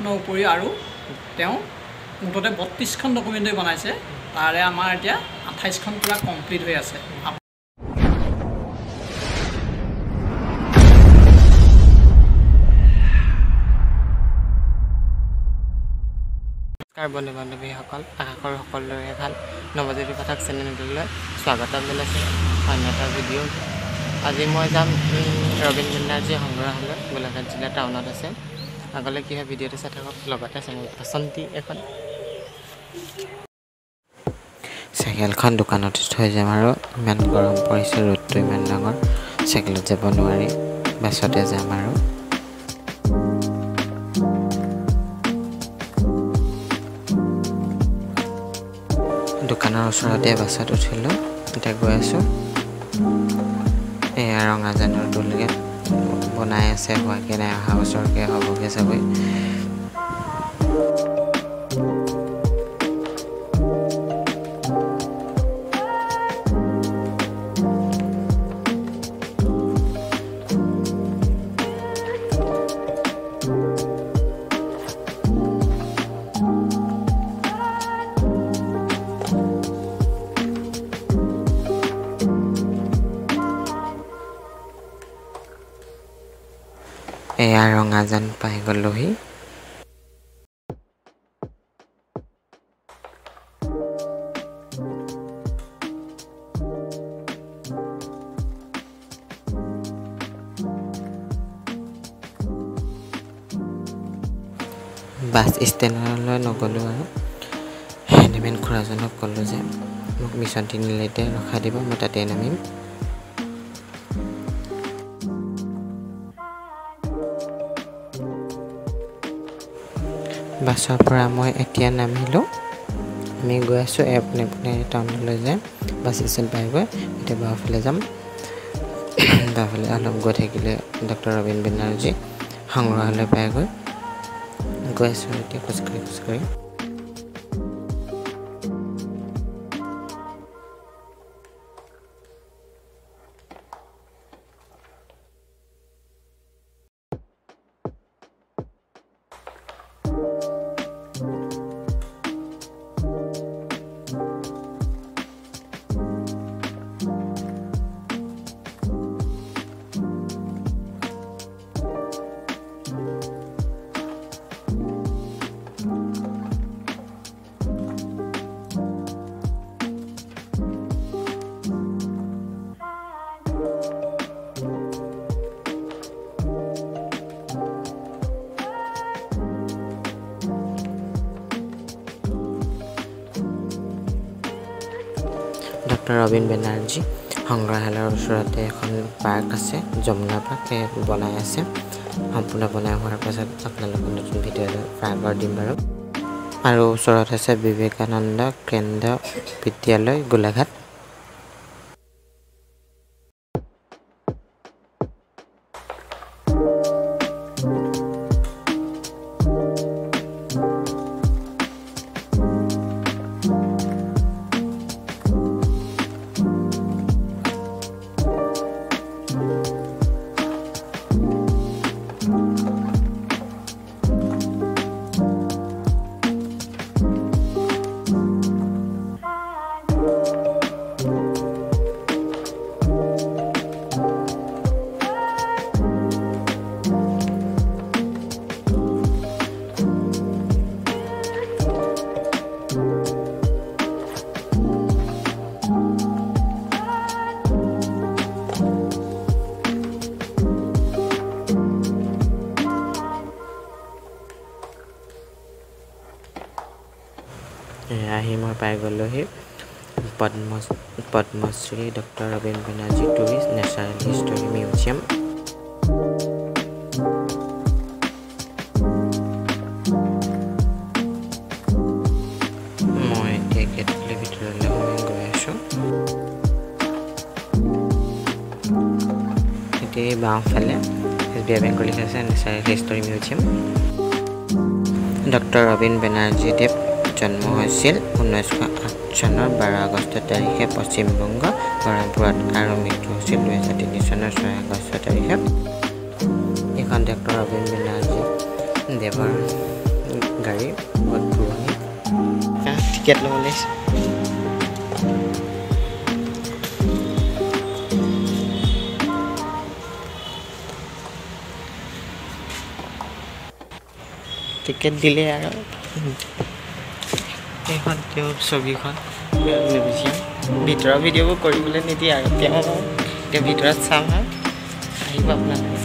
খনৰ উপৰিও আৰু তেওঁ মুঠতে 32খন ডকুমেণ্টে বনাইছে তাৰে আমাৰ এতিয়া 28খন পুৰা কমপ্লিট হৈ আছে বন্ধু বান্ধৱীসকল আশা কৰোঁ সকলোৰে ভাল নৱজ্যোতি পাঠক চেনেললৈ স্বাগতম জনাইছোঁ অন্য এটা ভিডিঅ' আজি মই যাম ৰবীন বেনাৰ্জী সংগ্ৰহালয় গোলাঘাট জিলা টাউনত আছে আগলৈ কি হয় ভিডিঅ'টো চাই থাকক লগতে চেনেল পচন্দি এখন চাইকেলখন দোকানত থৈ যাম আৰু ইমান গৰম পৰিছে ৰ'দটো ইমান ডাঙৰ চাইকেলত যাব নোৱাৰি বাছতে যাম আৰু দোকানৰ ওচৰতে বাছত উঠিলোঁ এতিয়া গৈ আছোঁ এয়া ৰঙাজানৰ টোলগেট বনাই আছে হোৱাকৈ নাই অহা বছৰকৈ হ'বগৈ চাগৈ এয়া ৰঙাজান পাই গ'লোহি বাছ ষ্টেণ্ডলৈ নগ'লোঁ আৰু হেণ্ডিমেন খুৰাজনক ক'লোঁ যে মোক মিছন তিনিআলিতে ৰখাই দিব মই তাতে নামিম বাছৰ পৰা মই এতিয়া নামিলোঁ আমি গৈ আছোঁ এপনে টাউনলৈ যাম বাছ ষ্টেণ্ড পাই গৈ এতিয়া বাওঁফালে যাম বাওঁফালে অলপ গৈ থাকিলে ডক্টৰ ৰবীন বেনাৰ্জী সংগ্ৰহালয় পাই গৈ আছোঁ এতিয়া খোজকাঢ়ি ডক্টৰ ৰবীন বেনাৰ্জী সংগ্ৰহালয়ৰ ওচৰতে এখন পাৰ্ক আছে যমুনা পাৰ্ক বনাই আছে সম্পূৰ্ণ বনাই হোৱাৰ পাছত আপোনালোকক নতুন ভিডিঅ' পাৰ্কৰ দিম বাৰু আৰু ওচৰত আছে বিবেকানন্দ কেন্দ্ৰ বিদ্যালয় গোলাঘাট আহি মই পাই গ'লোহি Padmashri doctor Robin Banerjee tourist natural history museum মই এতিয়া গেটলৈ ভিতৰলৈ সোমাই গৈ আছোঁ এতিয়া বাওঁফালে SBI বেংকৰ লিখা আছে natural history museum doctor Robin Banerjee দেৱ জন্ম হৈছিল 1908 চনৰ 12 আগষ্ট তাৰিখে পশ্চিমবংগ বৰহামপুৰত আৰু মৃত্যু হৈছিল 2003 চনৰ 6 আগষ্ট তাৰিখে এখন ডক্টৰ ৰবীন বেনাৰ্জী দেৱৰ গাড়ী বহুত পুৰণি টিকেট ল'ব লাগিছে টিকেট দিলে আৰু এইখন তেওঁৰ ছবিখন মিউজিয়াম ভিতৰৰ ভিডিঅ'বোৰ কৰিবলৈ নিদিয়ে আৰু তেওঁ এতিয়া ভিতৰত চাম হা আহিব আপোনালোকে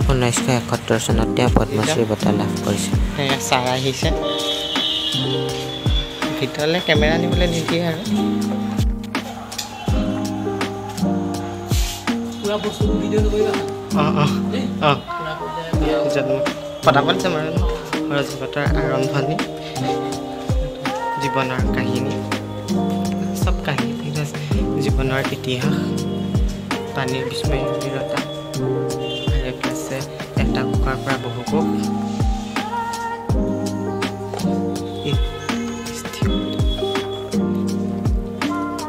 1971 চনত তেওঁ পদ্মশ্ৰী বঁটা লাভ কৰিছে ছাৰ আহিছে ভিতৰলৈ কেমেৰা নিবলৈ নিদিয়ে আৰু পুৰা বস্তু ভিডিঅ' নকৰিবা পটাপট যাম আৰু সৰজগতৰ আৰম্ভণি জীৱনৰ কাহিনী চব কাহিনী জীৱনৰ ইতিহাস পানীৰ বিস্ময়তা আৰু আছে এটা কোকাৰ পৰা বহু কোষ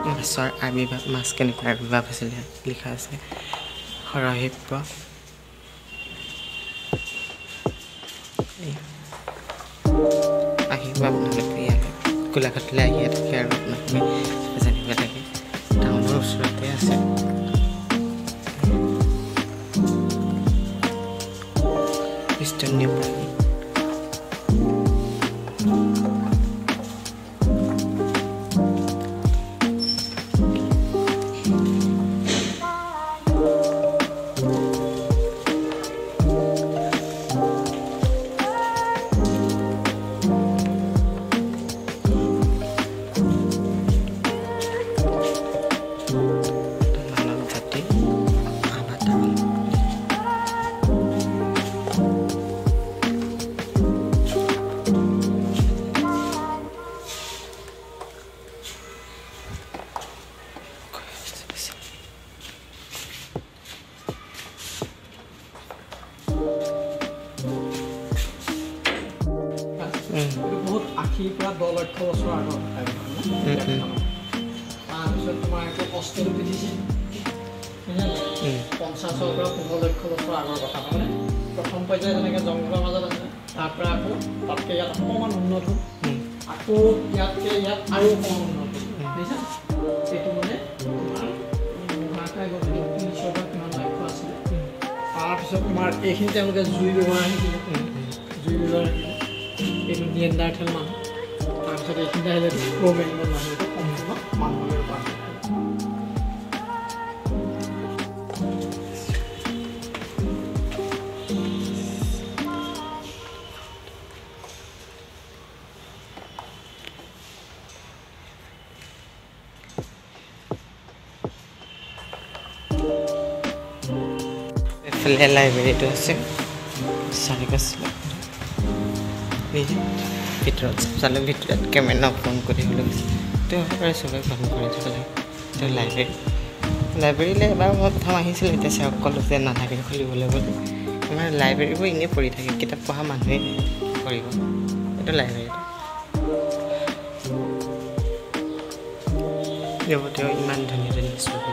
মাছৰ আবিৰ্ভাৱ মাছ কেনেকৈ আবিৰ্ভাৱ হৈছিলে লিখা আছে সৰহিপ্য আহিব আপোনালোকে ইয়ালৈ গোলাঘাটলৈ আহিয়ে থাকে আৰু আপোনালোকে জানিব লাগে টাউনৰ ওচৰতে আছে স্তন্যপায়ী বহুত 80 পৰা 10 লক্ষ বছৰ আগৰ তাৰপিছত তোমাৰ এইটো অষ্ট্ৰেলিয়া দিছে 50 পৰা 15 লক্ষ বছৰ আগৰ কথা মানে প্ৰথম পৰ্যায়ে যেনেকৈ জংঘলৰ মাজত আছে তাৰ পৰা আকৌ তাতকৈ ইয়াত অকণমান উন্নত হ'ল আকৌ ইয়াতকৈ ইয়াত আৰু অকণমান উন্নত হ'ল বুজিছা এইটো মানে মহাকাশ গতিকে 300 পৰা কিমান লক্ষ আছিলে তাৰপিছত তোমাৰ এইখিনি তেওঁলোকে জুই ব্যৱহাৰ শিকিলে জুই ব্যৱহাৰ এইটো নিয়েণ্ডাৰথেল মানুহ তাৰপিছত এইখিনি আহিলে ক্ৰ'মেনিয়ন মানুহ এইটো সম্পূৰ্ণ মানুহৰ পৰা এইফালে লাইব্ৰেৰীটো আছে চাৰিপাঁচটা ভিতৰত চালে ভিতৰত কেমেৰা অন কৰি হ'লে তেওঁ সকলোৰে চবেই বন্ধ কৰি থ'ব লাগে তেওঁ লাইব্ৰেৰীলৈ এবাৰ মই প্ৰথম আহিছিলোঁ এতিয়া চাওক ক'লোঁ যে নালাগে খুলিবলৈ বুলি আমাৰ লাইব্ৰেৰীবোৰ এনেই পঢ়ি থাকে কিতাপ পঢ়া মানুহে কৰিব এইটো লাইব্ৰেৰীটো তেওঁ ইমান ধুনীয়া ধুনীয়া ছবি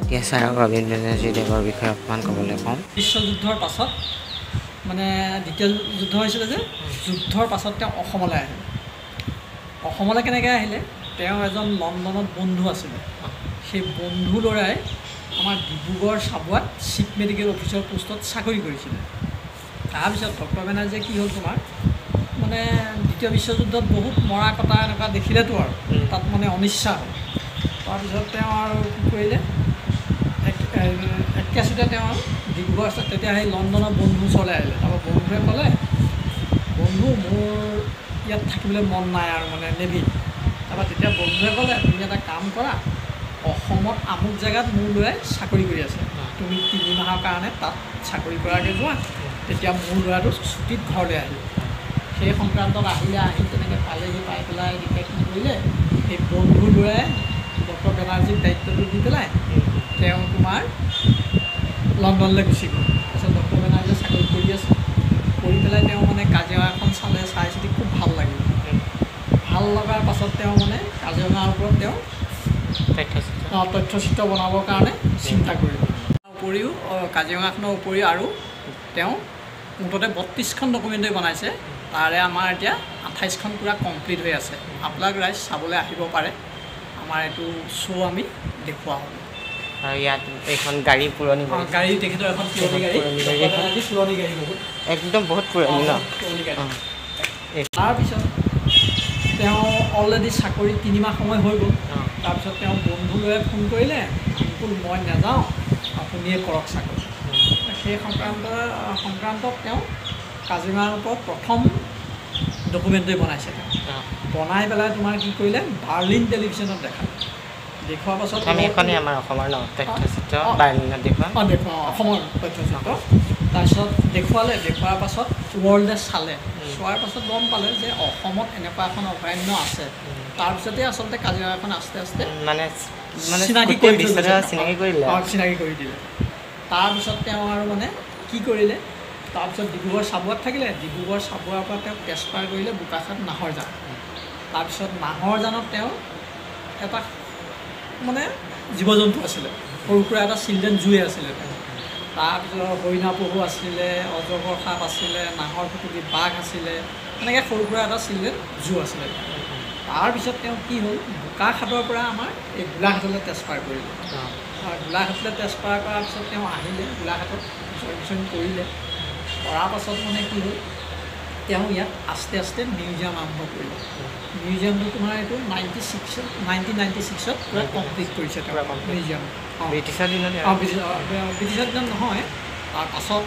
এতিয়া ছাৰক ৰবীন্দ্ৰ দেৱৰ বিষয়ে অকণমান ক'বলৈ কওঁ বিশ্বযুদ্ধৰ পাছত মানে দ্বিতীয় যুদ্ধ হৈছিলে যে যুদ্ধৰ পাছত তেওঁ অসমলৈ আহিলে অসমলৈ কেনেকৈ আহিলে তেওঁ এজন লণ্ডনত বন্ধু আছিলে সেই বন্ধু ল'ৰাই আমাৰ ডিব্ৰুগড় চাবুৱাত চিফ মেডিকেল অফিচাৰ পোষ্টত চাকৰি কৰিছিলে তাৰপিছত ডক্টৰ বেনাৰ্জীয়ে কি হ'ল তোমাৰ মানে দ্বিতীয় বিশ্বযুদ্ধত বহুত মৰা কটা এনেকুৱা দেখিলেতো আৰু তাত মানে অনিচ্ছা হ'ল তাৰপিছত তেওঁ আৰু কি কৰিলে একেচোতে তেওঁ ডিব্ৰুগড় তেতিয়া সেই লণ্ডনৰ বন্ধু ওচৰলৈ আহিলে তাৰপৰা বন্ধুৱে ক'লে বন্ধু মোৰ ইয়াত থাকিবলৈ মন নাই আৰু মানে নেভিত তাৰপৰা তেতিয়া বন্ধুৱে ক'লে তুমি এটা কাম কৰা অসমত আমুক জেগাত মোৰ ল'ৰাই চাকৰি কৰি আছে তুমি 3 মাহৰ কাৰণে তাত চাকৰি কৰাকৈ যোৱা তেতিয়া মোৰ ল'ৰাটো ছুটীত ঘৰলৈ আহিল সেই সংক্ৰান্তত আহিলে আহি তেনেকৈ পালেহি পাই পেলাই তেতিয়া কি কৰিলে সেই বন্ধু ল'ৰাই ডক্টৰ বেনাৰ্জীক দায়িত্বটো দি পেলাই তেওঁ তোমাৰ লণ্ডনলৈ গুচি গ'ল তাৰপিছত ডক্টৰ বেনাৰ্জীয়ে চাকৰি কৰি আছে কৰি পেলাই তেওঁ মানে কাজিৰঙাখন চালে চাই চিতি খুব ভাল লাগিল ভাল লগাৰ পাছত তেওঁ মানে কাজিৰঙাৰ ওপৰত তেওঁ তথ্যচিত্ৰ বনাবৰ কাৰণে চিন্তা কৰিলে উপৰিও কাজিৰঙাখনৰ উপৰিও আৰু তেওঁ মুঠতে 32খন ডকুমেণ্টৰী বনাইছে তাৰে আমাৰ এতিয়া 28খন পূৰা কমপ্লিট হৈ আছে আপোনাক ৰাইজ চাবলৈ আহিব পাৰে আমাৰ এইটো শ্ব' আমি দেখুওৱা হ'ব আৰু ইয়াত এইখন গাড়ী পুৰণি গাড়ী তেখেতৰ এখন পুৰণি গাড়ী পুৰণি গাড়ী বহুত একদম বহুত পুৰণি ন পুৰণি গাড়ী তাৰপিছত তেওঁ অলৰেডি চাকৰি 3 মাহ সময় হৈ গ'ল তাৰপিছত তেওঁ বন্ধুলৈ ফোন কৰিলে আংকুল মই নাযাওঁ আপুনিয়ে কৰক চাকৰি সেই সংক্ৰান্তত তেওঁ কাজিৰঙাৰ ওপৰত প্ৰথম ডকুমেণ্টৰী বনাইছে তেওঁ বনাই পেলাই তোমাৰ কি কৰিলে বাৰ্লিন টেলিভিশ্যনত দেখালে দেখুৱাৰ পাছত এইখনেই আমাৰ অসমৰ ন তথ্যচিত্ৰ বাৰ্লিনত দেখুওৱা অসমৰ তথ্যচিত্ৰ তাৰপিছত দেখুৱাৰ পাছত ৱৰ্ল্ডে চালে চোৱাৰ পাছত গম পালে যে অসমত এনেকুৱা এখন অভয়াৰণ্য আছে তাৰপিছতে আচলতে কাজিৰঙাখন আস্তে আস্তে চিনাকি কৰি দিলে তাৰপিছত তেওঁ আৰু মানে কি কৰিলে তাৰপিছত ডিব্ৰুগড় চাবুৱাত থাকিলে ডিব্ৰুগড় চাবুৱাৰ পৰা তেওঁ ট্ৰেন্সফাৰ কৰিলে বোকাখাট নাহৰজান তাৰপিছত নাহৰজানত তেওঁ এটা মানে জীৱ জন্তু আছিলে সৰু সুৰা এটা চিলড্ৰেন জুৱে আছিলে তাৰপিছত হৰিণা পহু আছিলে অজগৰ সাপ আছিলে নাহৰ ফুটুকী বাঘ আছিলে এনেকৈ সৰু সুৰা এটা চিলড্ৰেন জু আছিলে তাৰপিছত তেওঁ কি হ'ল বোকাখাটৰ পৰা আমাৰ এই গোলাঘাটলৈ ট্ৰেন্সফাৰ কৰিলে গোলাঘাটলৈ ট্ৰেন্সফাৰ কৰাৰ পিছত তেওঁ আহিলে গোলাঘাটত জইন কৰিলে কৰাৰ পাছত মানে কি হ'ল তেওঁ ইয়াত আস্তে আস্তে মিউজিয়াম আৰম্ভ কৰিলে মিউজিয়ামটো তোমাৰ এইটো 1996ত পূৰা কমপ্লিট কৰিছে তেওঁ মিউজিয়াম ব্ৰিটিছৰ দিনত নহয় তাৰপাছত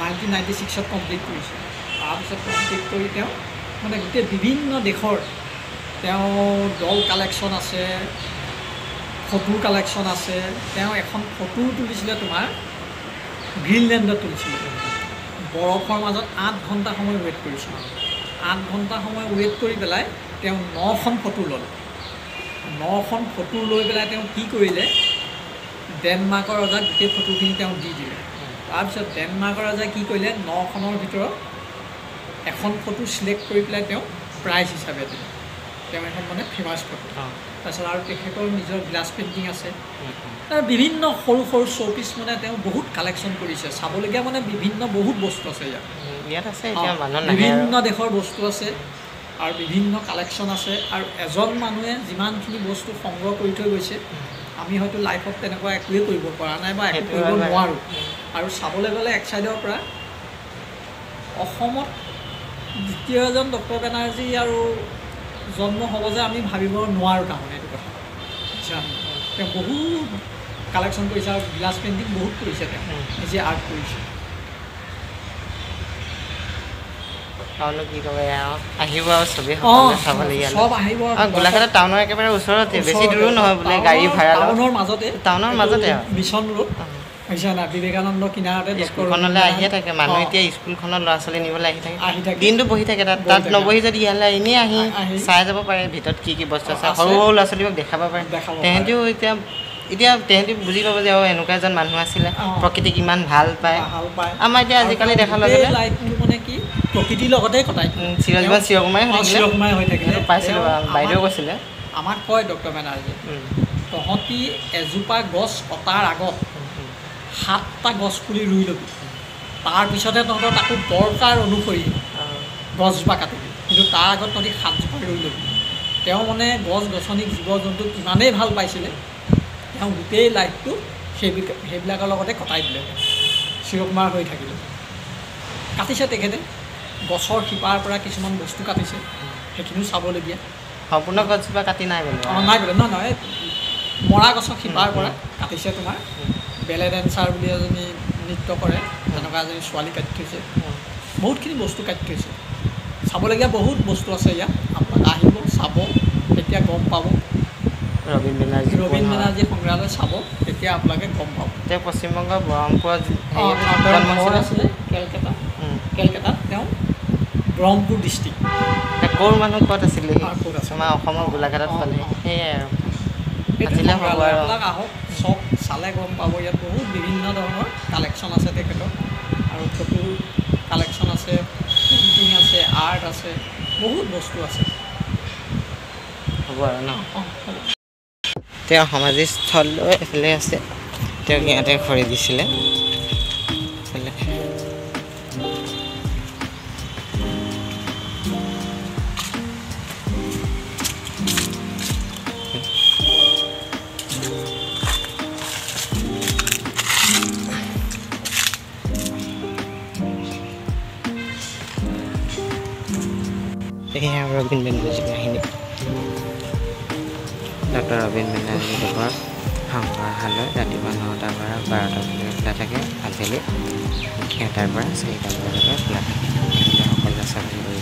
1996ত কমপ্লিট কৰিছে তাৰপিছত কমপ্লিট কৰি তেওঁ মানে গোটেই বিভিন্ন দেশৰ তেওঁ ডল কালেকশ্যন আছে ফটো কালেকশ্যন আছে তেওঁ এখন ফটো তুলিছিলে তোমাৰ গ্ৰীণলেণ্ডত তুলিছিলে বৰফৰ মাজত 8 ঘণ্টা সময় ৱেইট কৰিছিল 8 ঘণ্টা সময় ৱেইট কৰি পেলাই তেওঁ 9খন ফটো ল'লে 9খন ফটো লৈ পেলাই তেওঁ কি কৰিলে ডেনমাৰ্কৰ ৰজাক গোটেই ফটোখিনি তেওঁ দি দিলে তাৰপিছত ডেনমাৰ্কৰ ৰজাই কি কৰিলে 9খনৰ ভিতৰত এখন ফটো চিলেক্ট কৰি পেলাই তেওঁ প্ৰাইজ হিচাপে দিলে তেওঁ এখন মানে ফেমাছ ফটো তাৰপিছত আৰু তেখেতৰ নিজৰ গ্লাছ পেইণ্টিং আছে তাৰ বিভিন্ন সৰু সৰু শ্ব'পিচ মানে তেওঁ বহুত কালেকশ্যন কৰিছে চাবলগীয়া মানে বিভিন্ন বহুত বস্তু আছে ইয়াত আছে বিভিন্ন দেশৰ বস্তু আছে আৰু বিভিন্ন কালেকশ্যন আছে আৰু এজন মানুহে যিমানখিনি বস্তু সংগ্ৰহ কৰি থৈ গৈছে আমি হয়তো লাইফত তেনেকুৱা একোৱেই কৰিব পৰা নাই বা একো কৰিব নোৱাৰোঁ আৰু চাবলৈ গ'লে এক চাইডৰ পৰা অসমত দ্বিতীয় এজন ডক্টৰ বেনাৰ্জী আৰু জন্ম হ'ব যে আমি ভাবিব নোৱাৰোঁ তাৰমানে এইটো কথা তেওঁ বহুত কালেকশ্যন কৰিছে আৰু গ্লাছ পেইণ্টিং বহুত কৰিছে তেওঁ নিজে আৰ্ট কৰিছে কি ক'ব আহিব আৰু চবেই চাবলগীয়া চব আহিব গোলাঘাট টাউনৰ একেবাৰে ওচৰতে বেছি দূৰো নহয় বোলে গাড়ী ভাড়া টাউনৰ মাজতে মিছন ৰোড বিবেকানন্দ কিনাৰতে স্কুলখনলৈ আহিয়ে থাকে মানুহ এতিয়া স্কুলখনত ল'ৰা ছোৱালী নিবলৈ আহি থাকে দিনটো বহি থাকে তাত নবহি যদি ইয়ালৈ এনেই আহি চাই যাব পাৰে ভিতৰত কি কি বস্তু আছে সৰু সৰু ল'ৰা ছোৱালীক দেখাব পাৰে তেহেঁতিও এতিয়া তেহেঁতি বুজি পাব যে এনেকুৱা এজন মানুহ আছিলে প্ৰকৃতিক ইমান ভাল পায় আমাৰ এতিয়া আজিকালি দেখা লগে মানে কি প্ৰকৃতিৰ লগতে কটাই চিৰজীৱন চিৰকুমাৰ হৈ থাকিলে পাইছিলোঁ বাইদেউ কৈছিলে আমাক কয় ডক্টৰ বেনাৰ্জী তহঁতি এজোপা গছ কটাৰ আগত 7টা গছ পুলি ৰুই ল'বি তাৰপিছতহে তহঁতৰ তাকো দৰকাৰ অনুসৰি গছজোপা কাটিবি কিন্তু তাৰ আগত তহঁতি 7জোপা ৰুই ল'বি তেওঁ মানে গছ গছনিক জীৱ জন্তুক ইমানেই ভাল পাইছিলে তেওঁ গোটেই লাইফটো সেইবিলাকৰ লগতে কটাই দিলে চিৰকুমাৰ হৈ থাকিলে কাটিছে তেখেতে গছৰ শিপাৰ পৰা কিছুমান বস্তু কাটিছে সেইখিনিও চাবলগীয়া সম্পূৰ্ণ গছজোপা কাটি নাই বোলে নাই বোলে নহয় মৰা গছৰ শিপাৰ পৰা কাটিছে তোমাৰ বেলে ডেন্সাৰ বুলি এজনী নৃত্য কৰে তেনেকুৱা এজনী ছোৱালী কাটি থৈছে বহুতখিনি বস্তু কাটি থৈছে চাবলগীয়া বহুত বস্তু আছে ইয়াত আপোনাক আহিব চাব তেতিয়া গম পাব ৰবীন বেনাৰ্জী সংগ্ৰহালয় চাব তেতিয়া আপোনালোকে গম পাব তেওঁ পশ্চিমবংগৰ ব্ৰহ্মপুৰত আছিলে কেলকাতাত তেওঁ ব্ৰহ্মপুৰ ডিষ্ট্ৰিক্ট ক'ৰ মানুহ ক'ত আছিলে আমাৰ অসমৰ গোলাঘাটত পালে সেয়াই আৰু আপোনাক আহক চব চালে গম পাব ইয়াত বহুত বিভিন্ন ধৰণৰ কালেকশ্যন আছে তেখেতৰ আৰু ফটো কালেকশ্যন আছে পেইণ্টিং আছে আৰ্ট আছে বহুত বস্তু আছে হ'ব আৰু ন তেওঁ সমাধিস্থললৈ এফালে আছে তেওঁক ইয়াতে খৰি দিছিলে এয়া ৰবীন বেনাৰ্জীৰ কাহিনী ডক্টৰ ৰবীন বেনাৰ্জীদেৱৰ সংগ্ৰহালয় ৰাতিপুৱা 9টাৰ পৰা 12টালৈকে খোলা থাকে আবেলি 6টাৰ পৰা 4টা বজালৈকে খোলা থাকে সকলোৱে চাবলৈ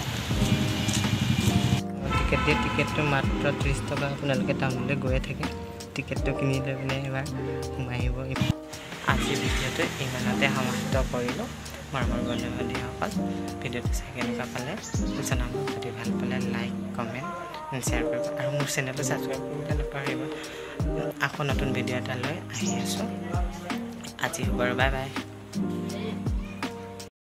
টিকেট দিয়ে টিকেটটো মাত্ৰ 30 টকা আপোনালোকে টাউনলৈ গৈয়ে থাকে টিকেটটো কিনি লৈ পিনে এবাৰ সোমাই আহিব আজিৰ ভিডিঅ'টো ইমানতে সমাপ্ত কৰিলোঁ মৰমৰ বন্ধু বান্ধৱীসকল ভিডিঅ'টো চাই কেনেকুৱা পালে জনাব যদি ভাল পালে লাইক কমেণ্ট শ্বেয়াৰ কৰিব আৰু মোৰ চেনেলটো ছাবস্ক্ৰাইব কৰিবলৈ নাপাহৰিব আকৌ নতুন ভিডিঅ' এটা লৈ আহি আছোঁ আজি হ'ব আৰু বাই বাই